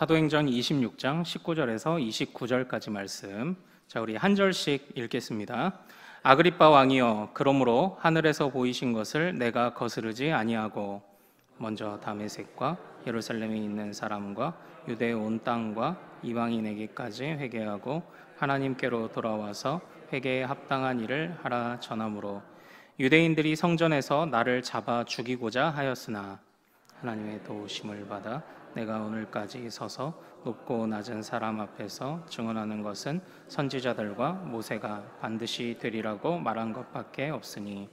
사도행전 26장 19절에서 29절까지 말씀. 자, 우리 한 절씩 읽겠습니다. 아그리빠 왕이여, 그러므로 하늘에서 보이신 것을 내가 거스르지 아니하고 먼저 다메섹과 예루살렘에 있는 사람과 유대 온 땅과 이방인에게까지 회개하고 하나님께로 돌아와서 회개에 합당한 일을 하라 전하므로 유대인들이 성전에서 나를 잡아 죽이고자 하였으나 하나님의 도우심을 받아 내가 오늘까지 서서 높고 낮은 사람 앞에서 증언하는 것은 선지자들과 모세가 반드시 되리라고 말한 것밖에 없으니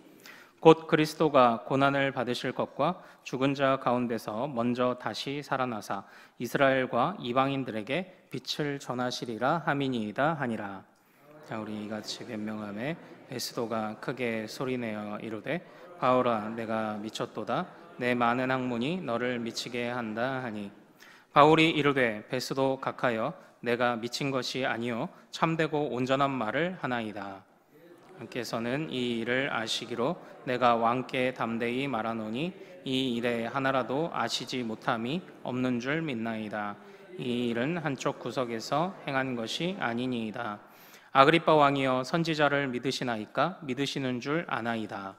곧 그리스도가 고난을 받으실 것과 죽은 자 가운데서 먼저 다시 살아나사 이스라엘과 이방인들에게 빛을 전하시리라 함이니이다 하니라. 자, 우리 이같이 변명하며 베스도가 크게 소리내어 이르되 바울아, 내가 미쳤도다. 내 많은 학문이 너를 미치게 한다 하니 바울이 이르되 베스도 각하여 내가 미친 것이 아니요 참되고 온전한 말을 하나이다. 왕께서는 이 일을 아시기로 내가 왕께 담대히 말하노니 이 일에 하나라도 아시지 못함이 없는 줄 믿나이다. 이 일은 한쪽 구석에서 행한 것이 아니니이다. 아그리빠 왕이여, 선지자를 믿으시나이까? 믿으시는 줄 아나이다.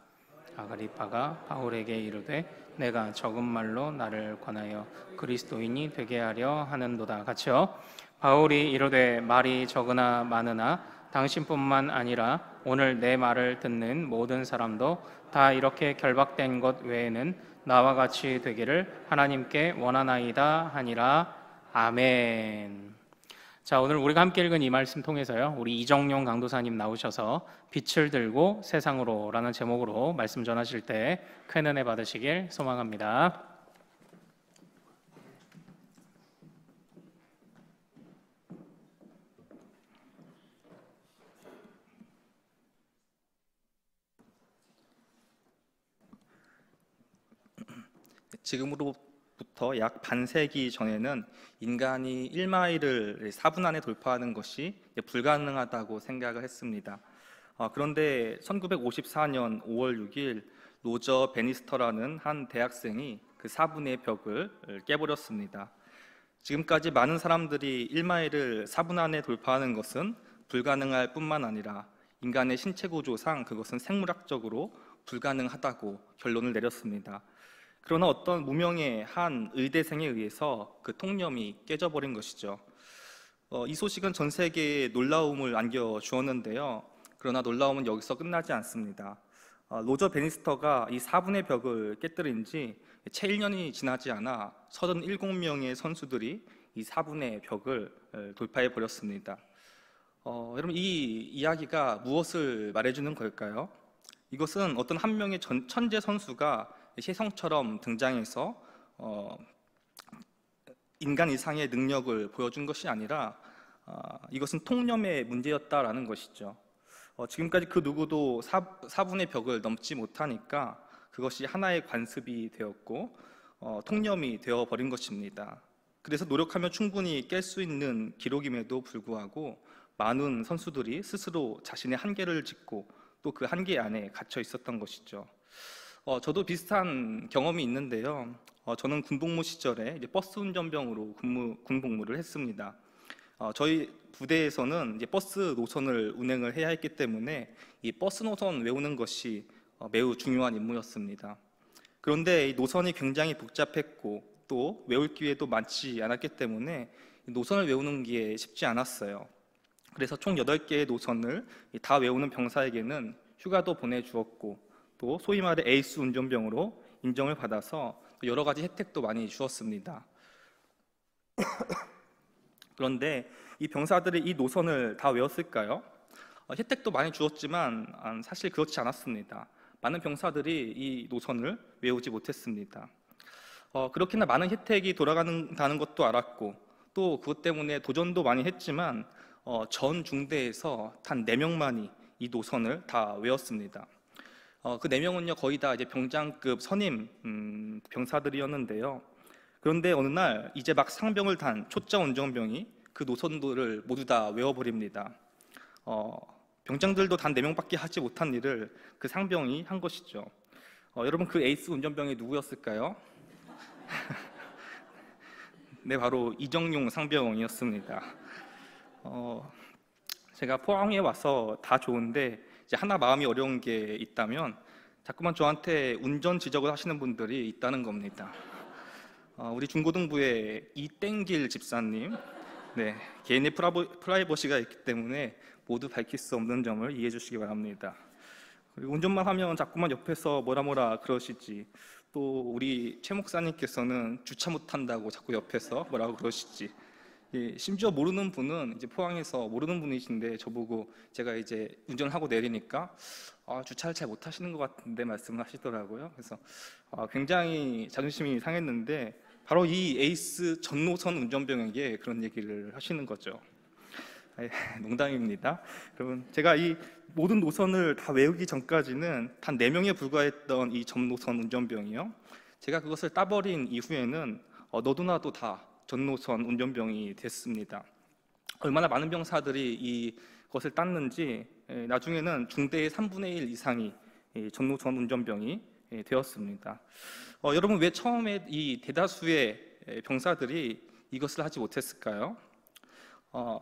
아그리빠가 바울에게 이르되 내가 적은 말로 나를 권하여 그리스도인이 되게 하려 하는도다. 같이요. 바울이 이르되 말이 적으나 많으나 당신뿐만 아니라 오늘 내 말을 듣는 모든 사람도 다 이렇게 결박된 것 외에는 나와 같이 되기를 하나님께 원하나이다 하니라. 아멘. 자, 오늘 우리가 함께 읽은 이 말씀 통해서요, 우리 이정용 강도사님 나오셔서 빛을 들고 세상으로 라는 제목으로 말씀 전하실 때 큰 은혜 받으시길 소망합니다. 지금으로부터 약 반세기 전에는 인간이 1마일을 4분 안에 돌파하는 것이 불가능하다고 생각을 했습니다. 그런데 1954년 5월 6일 로저 베니스터라는 한 대학생이 그 4분의 벽을 깨버렸습니다. 지금까지 많은 사람들이 1마일을 4분 안에 돌파하는 것은 불가능할 뿐만 아니라 인간의 신체 구조상 그것은 생물학적으로 불가능하다고 결론을 내렸습니다. 그러나 어떤 무명의 한 의대생에 의해서 그 통념이 깨져버린 것이죠. 이 소식은 전 세계에 놀라움을 안겨주었는데요. 그러나 놀라움은 여기서 끝나지 않습니다. 로저 베니스터가 이 4분의 벽을 깨뜨린 지 채 1년이 지나지 않아 37명의 선수들이 이 4분의 벽을 돌파해 버렸습니다. 여러분, 이 이야기가 무엇을 말해주는 걸까요? 이것은 어떤 한 명의 천재 선수가 혜성처럼 등장해서 인간 이상의 능력을 보여준 것이 아니라 이것은 통념의 문제였다라는 것이죠. 지금까지 그 누구도 4분의 벽을 넘지 못하니까 그것이 하나의 관습이 되었고 통념이 되어버린 것입니다. 그래서 노력하면 충분히 깰 수 있는 기록임에도 불구하고 많은 선수들이 스스로 자신의 한계를 짚고 또 그 한계 안에 갇혀 있었던 것이죠. 저도 비슷한 경험이 있는데요. 저는 군복무 시절에 이제 버스 운전병으로 군복무를 했습니다. 저희 부대에서는 이제 버스 노선을 운행을 해야 했기 때문에 이 버스 노선 외우는 것이 매우 중요한 임무였습니다. 그런데 이 노선이 굉장히 복잡했고 또 외울 기회도 많지 않았기 때문에 노선을 외우는 게 쉽지 않았어요. 그래서 총 8개의 노선을 다 외우는 병사에게는 휴가도 보내주었고 또 소위 말해 에이스 운전병으로 인정을 받아서 여러 가지 혜택도 많이 주었습니다. 그런데 이 병사들이 이 노선을 다 외웠을까요? 혜택도 많이 주었지만 사실 그렇지 않았습니다. 많은 병사들이 이 노선을 외우지 못했습니다. 그렇게나 많은 혜택이 돌아간다는 것도 알았고 또 그것 때문에 도전도 많이 했지만 전 중대에서 단 4명만이 이 노선을 다 외웠습니다. 그 4명은요 거의 다 이제 병장급 선임 병사들이었는데요. 그런데 어느 날 이제 막 상병을 탄 초짜 운전병이 그 노선도를 모두 다 외워버립니다. 병장들도 단 4명밖에 하지 못한 일을 그 상병이 한 것이죠. 여러분, 그 에이스 운전병이 누구였을까요? 네, 바로 이정용 상병이었습니다. 제가 포항에 와서 다 좋은데 이제 하나 마음이 어려운 게 있다면 자꾸만 저한테 운전 지적을 하시는 분들이 있다는 겁니다. 우리 중고등부의 이땡길 집사님, 네, 개인의 프라이버시가 있기 때문에 모두 밝힐 수 없는 점을 이해해 주시기 바랍니다. 그리고 운전만 하면 자꾸만 옆에서 뭐라 그러시지, 또 우리 최 목사님께서는 주차 못한다고 자꾸 옆에서 뭐라고 그러시지, 심지어 모르는 분은 이제 포항에서 모르는 분이신데 저보고 제가 이제 운전을 하고 내리니까 주차를 잘 못하시는 것 같은데 말씀을 하시더라고요. 그래서 굉장히 자존심이 상했는데 바로 이 에이스 전노선 운전병에게 그런 얘기를 하시는 거죠. 농담입니다. 여러분, 제가 이 모든 노선을 다 외우기 전까지는 단 4명에 불과했던 이 전노선 운전병이요, 제가 그것을 따버린 이후에는 너도 나도 다 전노선 운전병이 됐습니다. 얼마나 많은 병사들이 이것을 땄는지 나중에는 중대의 3분의 1 이상이 전노선 운전병이 되었습니다. 여러분, 왜 처음에 이 대다수의 병사들이 이것을 하지 못했을까요?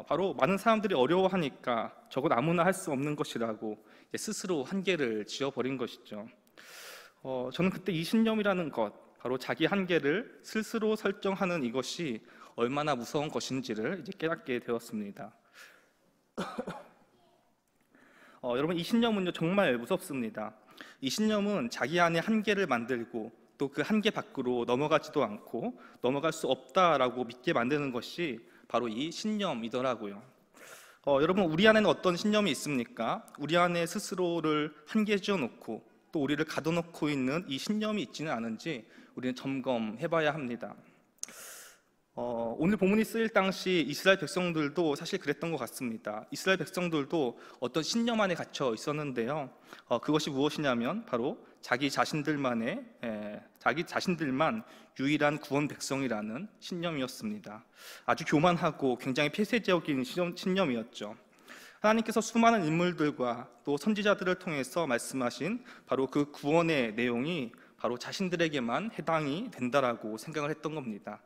바로 많은 사람들이 어려워하니까 저건 아무나 할 수 없는 것이라고 스스로 한계를 지어버린 것이죠. 저는 그때 이 신념이라는 것, 바로 자기 한계를 스스로 설정하는 이것이 얼마나 무서운 것인지를 이제 깨닫게 되었습니다. 여러분, 이 신념은요 정말 무섭습니다. 이 신념은 자기 안에 한계를 만들고 또 그 한계 밖으로 넘어가지도 않고 넘어갈 수 없다라고 믿게 만드는 것이 바로 이 신념이더라고요. 여러분, 우리 안에는 어떤 신념이 있습니까? 우리 안에 스스로를 한계 지어놓고 또 우리를 가둬놓고 있는 이 신념이 있지는 않은지 우리는 점검해봐야 합니다. 오늘 본문이 쓰일 당시 이스라엘 백성들도 사실 그랬던 것 같습니다. 이스라엘 백성들도 어떤 신념 안에 갇혀 있었는데요, 그것이 무엇이냐면 바로 자기 자신들만 유일한 구원 백성이라는 신념이었습니다. 아주 교만하고 굉장히 폐쇄적인 신념이었죠. 하나님께서 수많은 인물들과 또 선지자들을 통해서 말씀하신 바로 그 구원의 내용이 바로 자신들에게만 해당이 된다라고 생각을 했던 겁니다.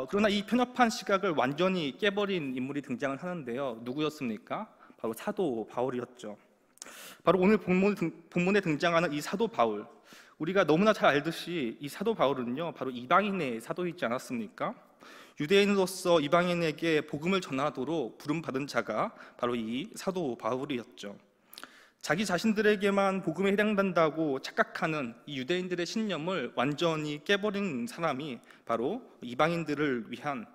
그러나 이 편협한 시각을 완전히 깨버린 인물이 등장을 하는데요, 누구였습니까? 바로 사도 바울이었죠. 바로 오늘 본문에 등장하는 이 사도 바울, 우리가 너무나 잘 알듯이 이 사도 바울은요 바로 이방인의 사도이지 않았습니까? 유대인으로서 이방인에게 복음을 전하도록 부름받은 자가 바로 이 사도 바울이었죠. 자기 자신들에게만 복음에 해당된다고 착각하는 이 유대인들의 신념을 완전히 깨버린 사람이 바로 이방인들을 위한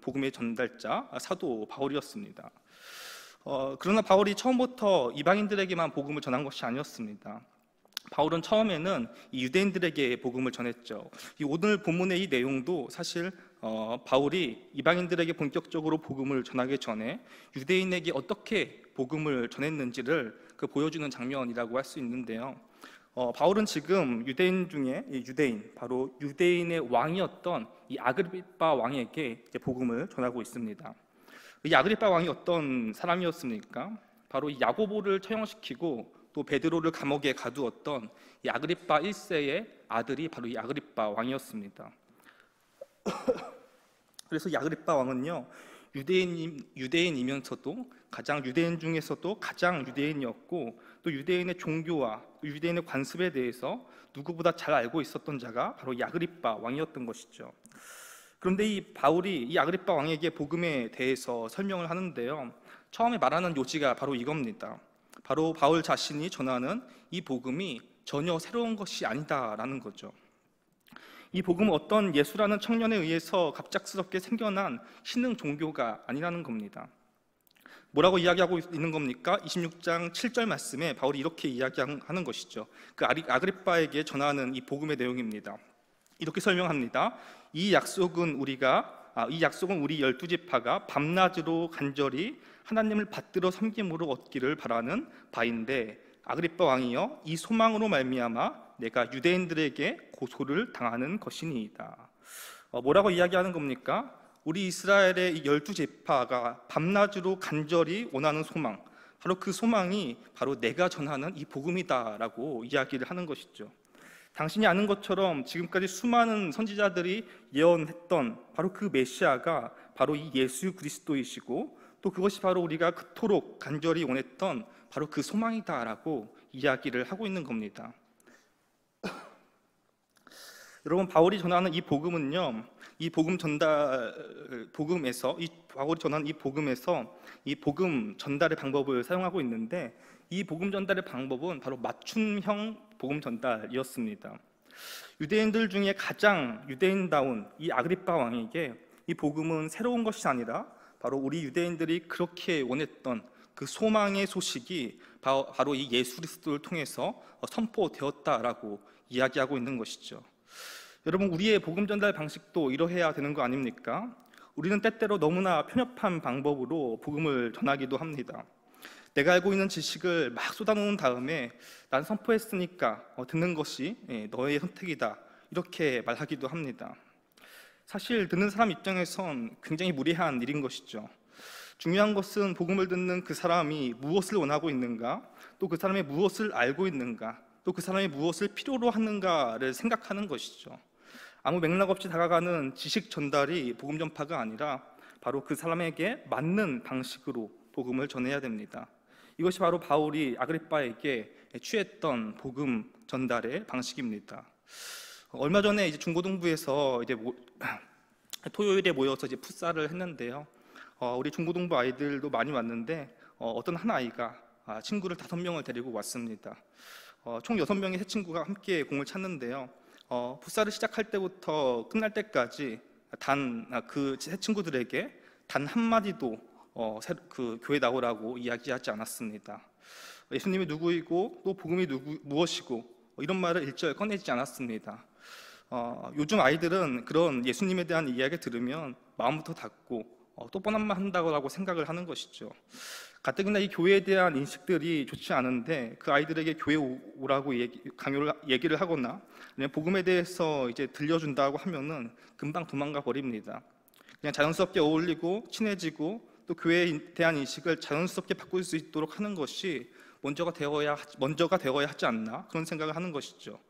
복음의 전달자 사도 바울이었습니다. 그러나 바울이 처음부터 이방인들에게만 복음을 전한 것이 아니었습니다. 바울은 처음에는 이 유대인들에게 복음을 전했죠. 이 오늘 본문의 이 내용도 사실 바울이 이방인들에게 본격적으로 복음을 전하기 전에 유대인에게 어떻게 복음을 전했는지를 보여주는 장면이라고 할 수 있는데요, 바울은 지금 유대인 중에 바로 유대인의 왕이었던 이 아그리빠 왕에게 이제 복음을 전하고 있습니다. 이 아그리빠 왕이 어떤 사람이었습니까? 바로 이 야고보를 처형시키고 또 베드로를 감옥에 가두었던 이 아그리빠 1세의 아들이 바로 이 아그리빠 왕이었습니다. 그래서 이 아그리빠 왕은요 유대인이면서도 가장 유대인 중에서도 가장 유대인이었고 또 유대인의 종교와 유대인의 관습에 대해서 누구보다 잘 알고 있었던 자가 바로 이 아그리빠 왕이었던 것이죠. 그런데 이 바울이 이 아그리빠 왕에게 복음에 대해서 설명을 하는데요, 처음에 말하는 요지가 바로 이겁니다. 바로 바울 자신이 전하는 이 복음이 전혀 새로운 것이 아니다라는 거죠. 이 복음은 어떤 예수라는 청년에 의해서 갑작스럽게 생겨난 신흥 종교가 아니라는 겁니다. 뭐라고 이야기하고 있는 겁니까? 26장 7절 말씀에 바울이 이렇게 이야기하는 것이죠. 그 아그리빠에게 전하는 이 복음의 내용입니다. 이렇게 설명합니다. 이 약속은 우리 12지파가 밤낮으로 간절히 하나님을 받들어 섬김으로 얻기를 바라는 바인데, 아그리빠 왕이여, 이 소망으로 말미암아 내가 유대인들에게 고소를 당하는 것이니이다. 뭐라고 이야기하는 겁니까? 우리 이스라엘의 이 12지파가 밤낮으로 간절히 원하는 소망, 바로 그 소망이 바로 내가 전하는 이 복음이다라고 이야기를 하는 것이죠. 당신이 아는 것처럼 지금까지 수많은 선지자들이 예언했던 바로 그 메시아가 바로 이 예수 그리스도이시고, 또 그것이 바로 우리가 그토록 간절히 원했던 바로 그 소망이다라고 이야기를 하고 있는 겁니다. 여러분, 바울이 전하는 이 복음은요, 바울이 전하는 이 복음에서 이 복음 전달의 방법을 사용하고 있는데, 이 복음 전달의 방법은 바로 맞춤형 복음 전달이었습니다. 유대인들 중에 가장 유대인다운 이 아그리빠 왕에게 이 복음은 새로운 것이 아니라 바로 우리 유대인들이 그렇게 원했던 그 소망의 소식이 바로 이 예수 그리스도를 통해서 선포되었다라고 이야기하고 있는 것이죠. 여러분, 우리의 복음 전달 방식도 이러해야 되는 거 아닙니까? 우리는 때때로 너무나 편협한 방법으로 복음을 전하기도 합니다. 내가 알고 있는 지식을 막 쏟아놓은 다음에 난 선포했으니까 듣는 것이 너의 선택이다, 이렇게 말하기도 합니다. 사실 듣는 사람 입장에선 굉장히 무례한 일인 것이죠. 중요한 것은 복음을 듣는 그 사람이 무엇을 원하고 있는가, 또 그 사람이 무엇을 알고 있는가, 또 그 사람이 무엇을 필요로 하는가를 생각하는 것이죠. 아무 맥락 없이 다가가는 지식 전달이 복음 전파가 아니라 바로 그 사람에게 맞는 방식으로 복음을 전해야 됩니다. 이것이 바로 바울이 아그리빠에게 취했던 복음 전달의 방식입니다. 얼마 전에 이제 중고등부에서 토요일에 모여서 이제 풋살을 했는데요. 우리 중고등부 아이들도 많이 왔는데 어떤 한 아이가 친구를 5명을 데리고 왔습니다. 총 6명의 새 친구가 함께 공을 찼는데요. 풋살을 시작할 때부터 끝날 때까지 그 새 친구들에게 단 한마디도 그 교회 나오라고 이야기하지 않았습니다. 예수님이 누구이고 또 복음이 무엇이고 이런 말을 일절 꺼내지 않았습니다. 요즘 아이들은 그런 예수님에 대한 이야기 들으면 마음부터 닫고 또 뻔한 말 한다고 생각을 하는 것이죠. 가뜩이나 이 교회에 대한 인식들이 좋지 않은데 그 아이들에게 교회 오라고 얘기를 하거나 복음에 대해서 이제 들려준다고 하면은 금방 도망가 버립니다. 그냥 자연스럽게 어울리고 친해지고 또 교회에 대한 인식을 자연스럽게 바꿀 수 있도록 하는 것이 먼저가 되어야 하지 않나, 그런 생각을 하는 것이죠.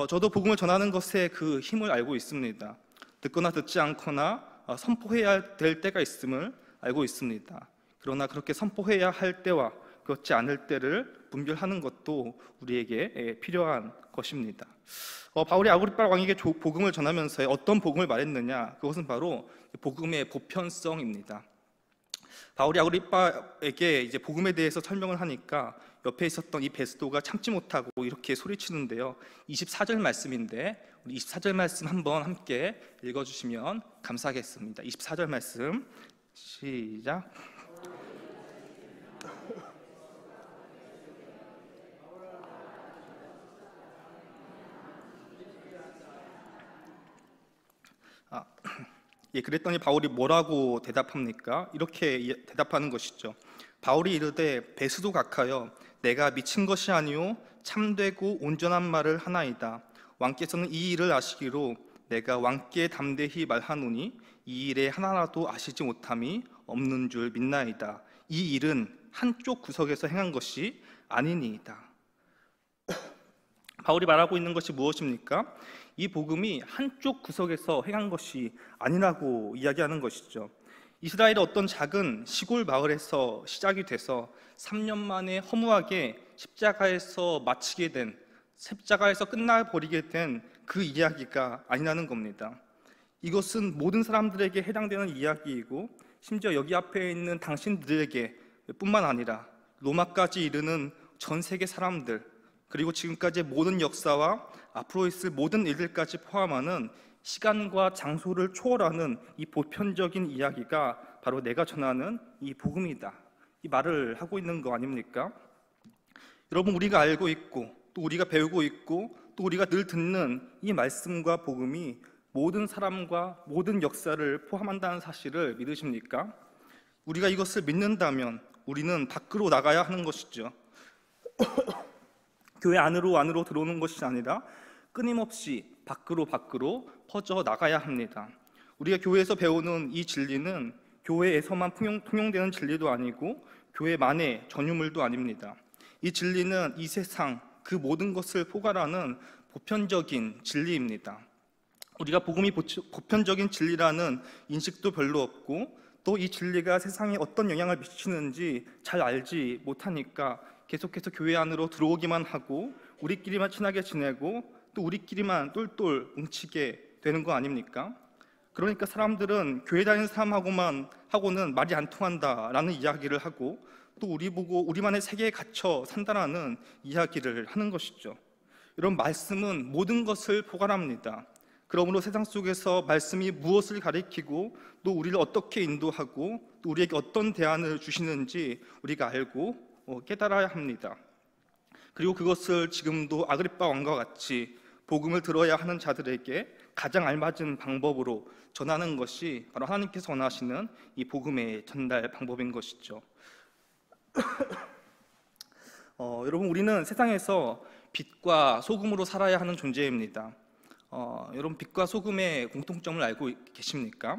저도 복음을 전하는 것에 그 힘을 알고 있습니다. 듣거나 듣지 않거나 선포해야 될 때가 있음을 알고 있습니다. 그러나 그렇게 선포해야 할 때와 그렇지 않을 때를 분별하는 것도 우리에게 필요한 것입니다. 바울이 아그리빠 왕에게 복음을 전하면서 어떤 복음을 말했느냐, 그것은 바로 복음의 보편성입니다. 바울이 아그리빠에게 이제 복음에 대해서 설명을 하니까 옆에 있었던 이 베스도가 참지 못하고 이렇게 소리치는데요. 24절 말씀인데 우리 24절 말씀 한번 함께 읽어주시면 감사하겠습니다. 24절 말씀 시작. 그랬더니 바울이 뭐라고 대답합니까? 이렇게 대답하는 것이죠. 바울이 이르되 베스도 각하여 내가 미친 것이 아니요 참되고 온전한 말을 하나이다. 왕께서는 이 일을 아시기로 내가 왕께 담대히 말하노니 이 일에 하나라도 아시지 못함이 없는 줄 믿나이다. 이 일은 한쪽 구석에서 행한 것이 아니니이다. 바울이 말하고 있는 것이 무엇입니까? 이 복음이 한쪽 구석에서 행한 것이 아니라고 이야기하는 것이죠. 이스라엘의 어떤 작은 시골 마을에서 시작이 돼서 3년 만에 허무하게 십자가에서 끝나버리게 된 그 이야기가 아니라는 겁니다. 이것은 모든 사람들에게 해당되는 이야기이고, 심지어 여기 앞에 있는 당신들에게 뿐만 아니라 로마까지 이르는 전 세계 사람들, 그리고 지금까지의 모든 역사와 앞으로 있을 모든 일들까지 포함하는 시간과 장소를 초월하는 이 보편적인 이야기가 바로 내가 전하는 이 복음이다, 이 말을 하고 있는 거 아닙니까? 여러분, 우리가 알고 있고 또 우리가 배우고 있고 또 우리가 늘 듣는 이 말씀과 복음이 모든 사람과 모든 역사를 포함한다는 사실을 믿으십니까? 우리가 이것을 믿는다면 우리는 밖으로 나가야 하는 것이죠. 교회 안으로 들어오는 것이 아니라 끊임없이 밖으로 퍼져 나가야 합니다. 우리가 교회에서 배우는 이 진리는 교회에서만 통용되는 진리도 아니고 교회만의 전유물도 아닙니다. 이 진리는 이 세상 그 모든 것을 포괄하는 보편적인 진리입니다. 우리가 복음이 보편적인 진리라는 인식도 별로 없고 또 이 진리가 세상에 어떤 영향을 미치는지 잘 알지 못하니까 계속해서 교회 안으로 들어오기만 하고 우리끼리만 친하게 지내고 또 우리끼리만 똘똘 뭉치게 되는 거 아닙니까? 그러니까 사람들은 교회 다니는 사람하고는 말이 안 통한다라는 이야기를 하고 또 우리 보고 우리만의 세계에 갇혀 산다라는 이야기를 하는 것이죠. 이런 말씀은 모든 것을 포괄합니다. 그러므로 세상 속에서 말씀이 무엇을 가리키고 또 우리를 어떻게 인도하고 또 우리에게 어떤 대안을 주시는지 우리가 알고 깨달아야 합니다. 그리고 그것을 지금도 아그리빠 왕과 같이 복음을 들어야 하는 자들에게 가장 알맞은 방법으로 전하는 것이 바로 하나님께서 원하시는 이 복음의 전달 방법인 것이죠. 여러분, 우리는 세상에서 빛과 소금으로 살아야 하는 존재입니다. 여러분, 빛과 소금의 공통점을 알고 계십니까?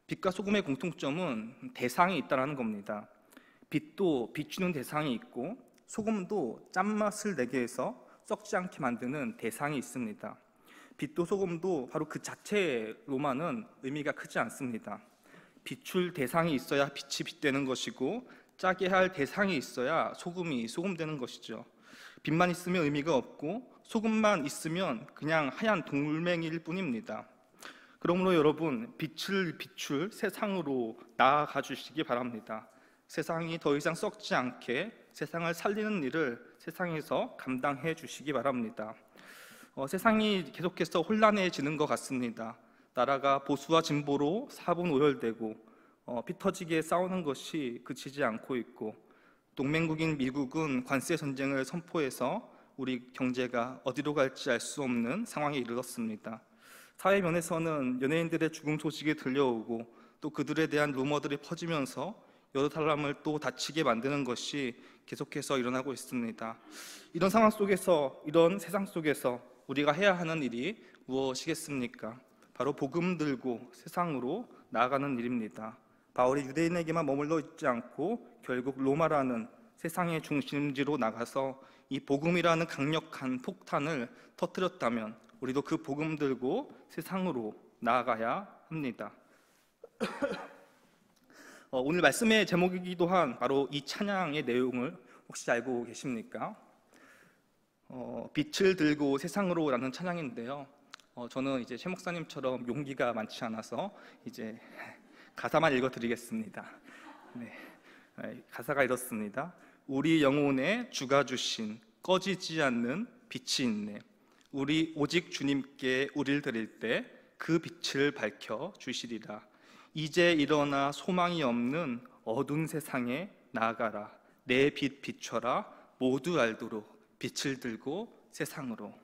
빛과 소금의 공통점은 대상이 있다는 겁니다. 빛도 비추는 대상이 있고 소금도 짠맛을 내게 해서 썩지 않게 만드는 대상이 있습니다. 빛도 소금도 바로 그 자체로만은 의미가 크지 않습니다. 비출 대상이 있어야 빛이 빛되는 것이고 짜게 할 대상이 있어야 소금이 소금되는 것이죠. 빛만 있으면 의미가 없고 소금만 있으면 그냥 하얀 돌멩이일 뿐입니다. 그러므로 여러분, 빛을 비출 세상으로 나아가 주시기 바랍니다. 세상이 더 이상 썩지 않게 세상을 살리는 일을 세상에서 감당해 주시기 바랍니다. 세상이 계속해서 혼란해지는 것 같습니다. 나라가 보수와 진보로 사분오열되고 피 터지게 싸우는 것이 그치지 않고 있고 동맹국인 미국은 관세 전쟁을 선포해서 우리 경제가 어디로 갈지 알 수 없는 상황에 이르렀습니다. 사회 면에서는 연예인들의 죽음 소식이 들려오고 또 그들에 대한 루머들이 퍼지면서 여러 사람을 또 다치게 만드는 것이 계속해서 일어나고 있습니다. 이런 상황 속에서, 이런 세상 속에서 우리가 해야 하는 일이 무엇이겠습니까? 바로 복음 들고 세상으로 나아가는 일입니다. 바울이 유대인에게만 머물러 있지 않고 결국 로마라는 세상의 중심지로 나가서 이 복음이라는 강력한 폭탄을 터뜨렸다면 우리도 그 복음 들고 세상으로 나아가야 합니다. 오늘 말씀의 제목이기도 한 바로 이 찬양의 내용을 혹시 알고 계십니까? 빛을 들고 세상으로라는 찬양인데요. 저는 이제 최 목사님처럼 용기가 많지 않아서 이제 가사만 읽어드리겠습니다. 네, 가사가 이렇습니다. 우리 영혼에 주가 주신 꺼지지 않는 빛이 있네. 우리 오직 주님께 우리를 드릴 때 그 빛을 밝혀 주시리라. 이제 일어나 소망이 없는 어두운 세상에 나아가라. 내 빛 비춰라. 모두 알도록 빛을 들고 세상으로.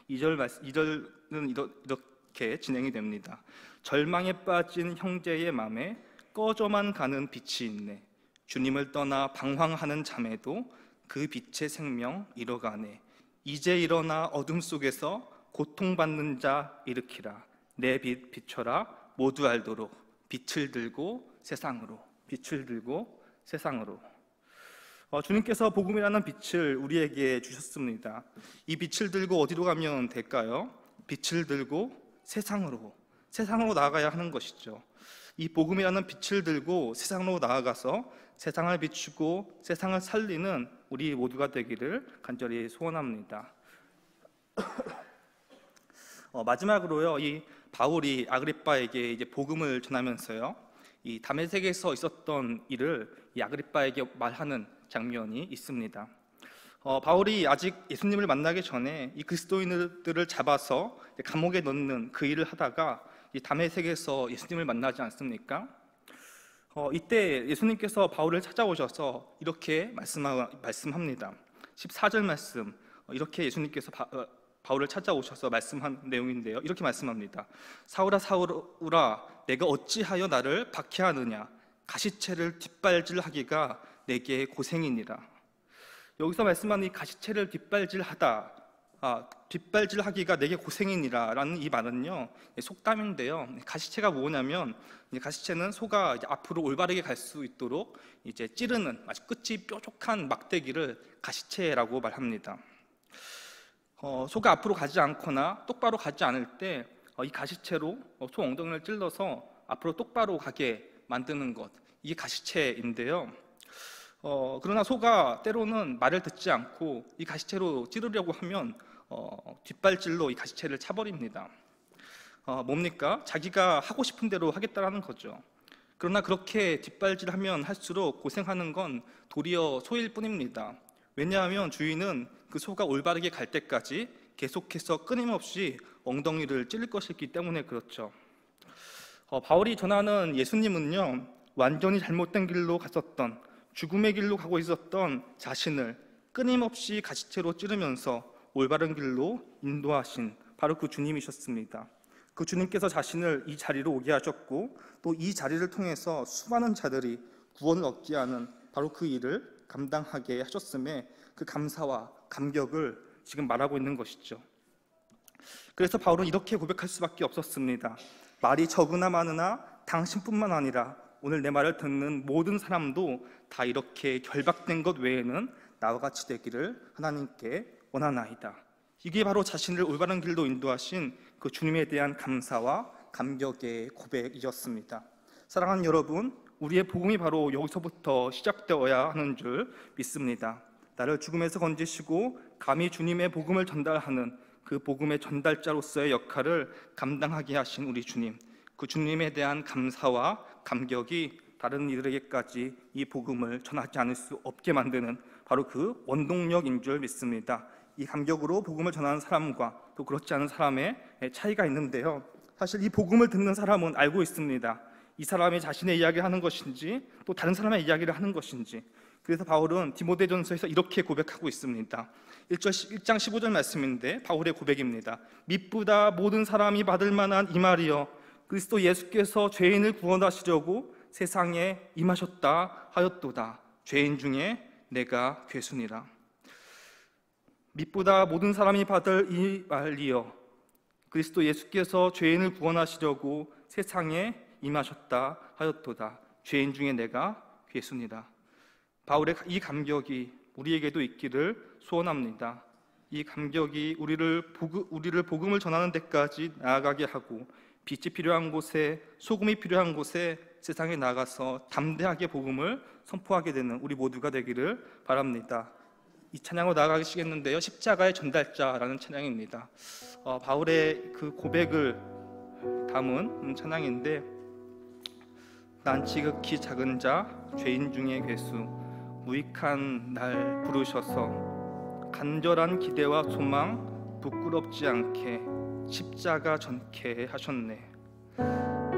2절은 이렇게 진행이 됩니다. 절망에 빠진 형제의 맘에 꺼져만 가는 빛이 있네. 주님을 떠나 방황하는 자매도 그 빛의 생명 잃어가네. 이제 일어나 어둠 속에서 고통받는 자 일으키라. 내 빛 비춰라. 모두 알도록 빛을 들고 세상으로. 빛을 들고 세상으로. 주님께서 복음이라는 빛을 우리에게 주셨습니다. 이 빛을 들고 어디로 가면 될까요? 빛을 들고 세상으로 나아가야 하는 것이죠. 이 복음이라는 빛을 들고 세상으로 나아가서 세상을 비추고 세상을 살리는 우리 모두가 되기를 간절히 소원합니다. 마지막으로요, 이 바울이 아그리빠에게 이제 복음을 전하면서요, 이 다메섹에서 있었던 일을 이 아그리빠에게 말하는 장면이 있습니다. 바울이 아직 예수님을 만나기 전에 이 그리스도인들을 잡아서 감옥에 넣는 그 일을 하다가 이 다메섹에서 예수님을 만나지 않습니까? 이때 예수님께서 바울을 찾아오셔서 이렇게 말씀합니다. 14절 말씀, 이렇게 예수님께서 바울을 찾아오셔서 말씀한 내용인데요. 이렇게 말씀합니다. 사울아 사울아 내가 어찌하여 나를 박해하느냐. 가시채를 뒷발질하기가 내게 고생이니라. 여기서 말씀하는 이 가시채를 뒷발질하다, 뒷발질하기가 내게 고생이니라 라는 이 말은요, 속담인데요. 가시채가 뭐냐면, 가시채는 소가 이제 앞으로 올바르게 갈 수 있도록 이제 찌르는 아주 끝이 뾰족한 막대기를 가시채라고 말합니다. 소가 앞으로 가지 않거나 똑바로 가지 않을 때 이 가시채로 소 엉덩이를 찔러서 앞으로 똑바로 가게 만드는 것, 이게 가시채인데요. 그러나 소가 때로는 말을 듣지 않고 이 가시채로 찌르려고 하면 뒷발질로 이 가시채를 차버립니다. 뭡니까? 자기가 하고 싶은 대로 하겠다라는 거죠. 그러나 그렇게 뒷발질하면 할수록 고생하는 건 도리어 소일 뿐입니다. 왜냐하면 주인은 그 소가 올바르게 갈 때까지 계속해서 끊임없이 엉덩이를 찔릴 것이기 때문에 그렇죠. 바울이 전하는 예수님은요, 완전히 잘못된 길로 갔었던, 죽음의 길로 가고 있었던 자신을 끊임없이 가시채로 찌르면서 올바른 길로 인도하신 바로 그 주님이셨습니다. 그 주님께서 자신을 이 자리로 오게 하셨고, 또 이 자리를 통해서 수많은 자들이 구원을 얻게 하는 바로 그 일을 감당하게 하셨음에 그 감사와 감격을 지금 말하고 있는 것이죠. 그래서 바울은 이렇게 고백할 수밖에 없었습니다. 말이 적으나 많으나 당신뿐만 아니라 오늘 내 말을 듣는 모든 사람도 다 이렇게 결박된 것 외에는 나와 같이 되기를 하나님께 원하나이다. 이게 바로 자신을 올바른 길로 인도하신 그 주님에 대한 감사와 감격의 고백이었습니다. 사랑하는 여러분, 우리의 복음이 바로 여기서부터 시작되어야 하는 줄 믿습니다. 나를 죽음에서 건지시고 감히 주님의 복음을 전달하는 그 복음의 전달자로서의 역할을 감당하게 하신 우리 주님, 그 주님에 대한 감사와 감격이 다른 이들에게까지 이 복음을 전하지 않을 수 없게 만드는 바로 그 원동력인 줄 믿습니다. 이 감격으로 복음을 전하는 사람과 또 그렇지 않은 사람의 차이가 있는데요, 사실 이 복음을 듣는 사람은 알고 있습니다. 이 사람이 자신의 이야기를 하는 것인지 또 다른 사람의 이야기를 하는 것인지. 그래서 바울은 디모데전서에서 이렇게 고백하고 있습니다. 1장 15절 말씀인데 바울의 고백입니다. 미쁘다 모든 사람이 받을 만한 이 말이여, 그리스도 예수께서 죄인을 구원하시려고 세상에 임하셨다 하였도다. 죄인 중에 내가 괴순이라. 미쁘다 모든 사람이 받을 이 말이여, 그리스도 예수께서 죄인을 구원하시려고 세상에 임하셨다 하였도다. 죄인 중에 내가 괴순이라. 바울의 이 감격이 우리에게도 있기를 소원합니다. 이 감격이 우리를 복음을 전하는 데까지 나아가게 하고, 빛이 필요한 곳에, 소금이 필요한 곳에 세상에 나가서 담대하게 복음을 선포하게 되는 우리 모두가 되기를 바랍니다. 이 찬양으로 나아가시겠는데요, 십자가의 전달자라는 찬양입니다. 바울의 그 고백을 담은 찬양인데, 난 지극히 작은 자, 죄인 중에 괴수, 무익한 날 부르셔서 간절한 기대와 소망 부끄럽지 않게 십자가 전케 하셨네.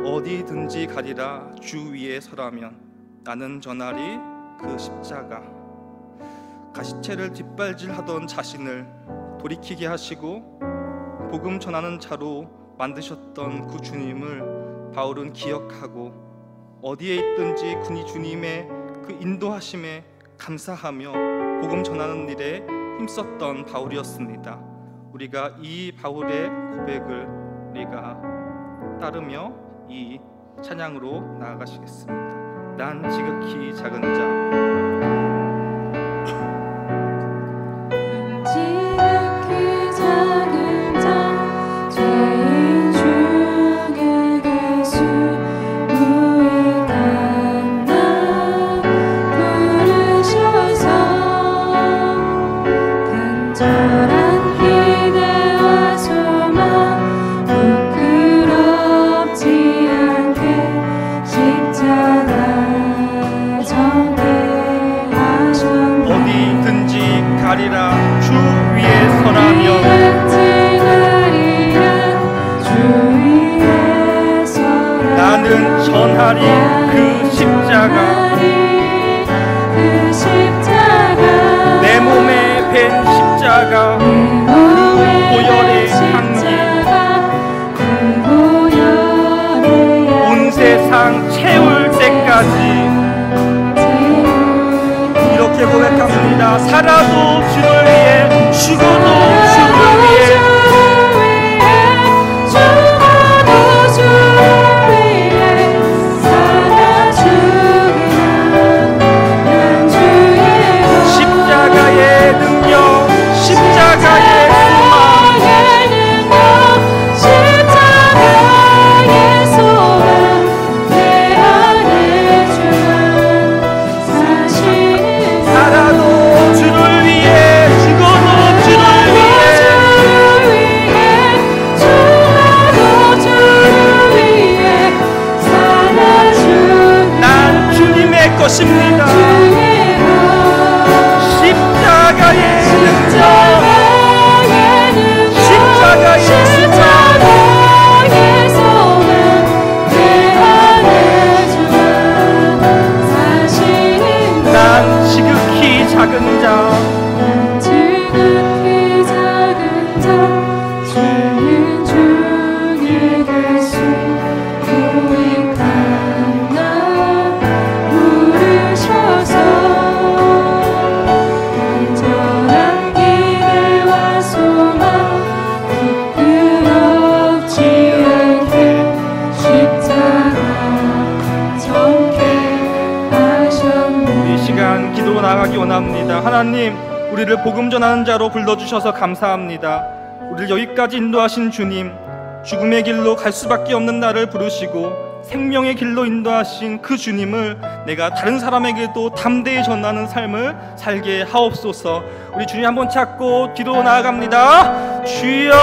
어디든지 가리라 주 위에 서라면 나는 전하리 그 십자가. 가시채를 뒷발질하던 자신을 돌이키게 하시고 복음 전하는 자로 만드셨던 그 주님을 바울은 기억하고, 어디에 있든지 그 주님의 그 인도하심에 감사하며 복음 전하는 일에 힘썼던 바울이었습니다. 우리가 이 바울의 고백을 우리가 따르며 이 찬양으로 나아가시겠습니다. 난 지극히 작은 자. 가리라 주 위에 서라면 나는 전하리 그 십자가. 내 몸에 밴 십자가, 그 보혈의 향기 온 세상 채울 때까지. 이렇게 고백합니다. 살아도 주를 위해, 죽어도 주를 위해, 죽어도 주를 위해 살아 죽으리라. 난 주의 십자가의 능력, 십자가의 소망, 시간 기도 나가기 원합니다. 하나님, 우리를 복음 전하는 자로 불러주셔서 감사합니다. 우리를 여기까지 인도하신 주님, 죽음의 길로 갈 수밖에 없는 나를 부르시고 생명의 길로 인도하신 그 주님을 내가 다른 사람에게도 담대히 전하는 삶을 살게 하옵소서. 우리 주님 한번 찾고 기도 나아갑니다. 주여.